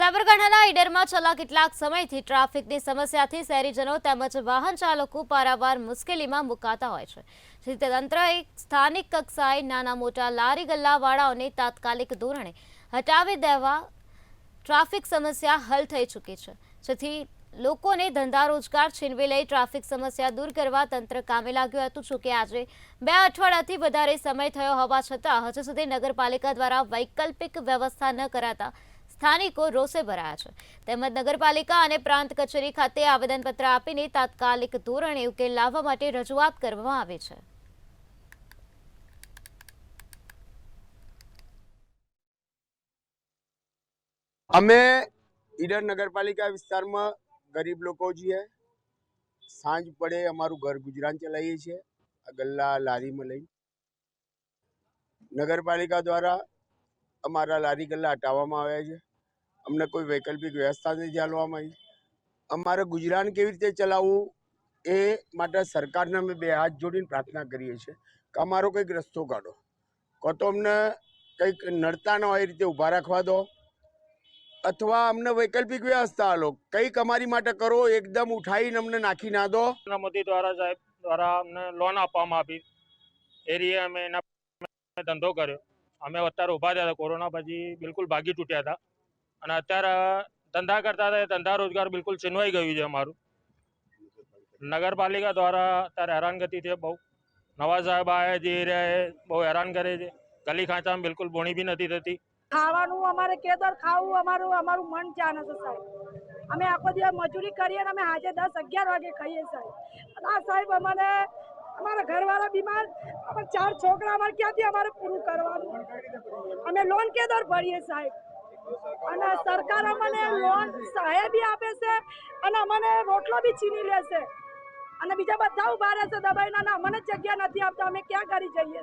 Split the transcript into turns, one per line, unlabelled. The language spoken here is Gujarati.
સાબરકાંઠાના ઈડરમાં છેલ્લા કેટલાક સમયથી ટ્રાફિકની સમસ્યાથી શહેરીજનો તેમજ વાહન ચાલકો પારાવાર મુશ્કેલીમાં મુકાતા હોય છે, જેથી તંત્રએ સ્થાનિક કક્ષાએ નાના મોટા લારી ગલ્લાવાળાઓને તાત્કાલિક ધોરણે હટાવી દેવા ટ્રાફિક સમસ્યા હલ થઈ ચૂકી છે, જેથી લોકોને ધંધા રોજગાર છીનવી લઈ ટ્રાફિક સમસ્યા દૂર કરવા તંત્ર કામે લાગ્યું હતું। જો કે આજે 2 અઠવાડિયાથી વધારે સમય થયો હોવા છતાં હજુ સુધી નગરપાલિકા દ્વારા વૈકલ્પિક વ્યવસ્થા ન કરાતા સ્થાનિકો રોષે ભરાયા છે, તેમજ નગરપાલિકા અને પ્રાંત કચેરી ખાતે આવેદનપત્ર આપીને તાત્કાલિક ધોરણે ઉકેલ લાવવા માટે રજૂઆત કરવામાં આવી છે।
અમે ઈડર नगरपालिका विस्तार में गरीब लोग છીએ। सांज पड़े अमारू घर गुजरान चलाइए छे गल्ला लारी में लई। नगरपालिका द्वारा अमारा लारी गल्ला हटाववामां आव्या छे। अमने कोई वैकल्पिक व्यवस्था नहीं चालवामां आई। अमारे गुजरान केवी रीते चलाववुं ए माटे सरकारने अमे 2 हाथ जोड़ीने प्रार्थना करीए छीए के अमारो कंईक रस्तो काढो, को तो अमने कंईक नड़ता न होय ए रीते ऊभा राखवा दो, अथवा अमने वैकल्पिक व्यवस्था आलो, कंईक अमारी माटे करो, एकदम उठाईने अमने नाखी ना दो।
मोदी द्वारा साहेब द्वारा अमने लोन आपवामां आवी एरिया अमे एना धंधो कर्यो। अमे अत्यारे उभा थया हता, कोरोना पछी बिल्कुल भागी तूट्या हता અને અત્યારે ધંધા કરતા હતા, ધંધા રોજગાર બિલકુલ છીનવાઈ ગયું છે અમારું। નગરપાલિકા દ્વારા અત્યારે હેરાનગતિ છે બહુ। નવા સાહેબ આવ્યા જે એરિયાએ બહુ હેરાન કરે છે। ગલી ખાંચામાં બિલકુલ બોણી બી નથી થતી।
ખાવાનું અમારે કેદર ખાવું અમારું મન ચાને છે સાહેબ। અમે આખો દિવસ મજૂરી કરીએ અને અમે આજે 10-11 વાગે ખાઈએ સાહેબ। આ સાહેબ અમારે અમારા ઘરવાળા બીમાર, અમારા 4 છોકરા, અમારે ક્યાંથી અમારે પૂરું કરવાનું? અમે લોન કેદર ભરીએ સાહેબ, અને સરકાર અમને લોન સહાય બી આપે છે અને અમને રોટલો બી છીની લે છે, અને બીજા બધા ઉભા રહે છે દબાઈને, અમને જગ્યા નથી આપતા। અમે ક્યાં કરી જઈએ?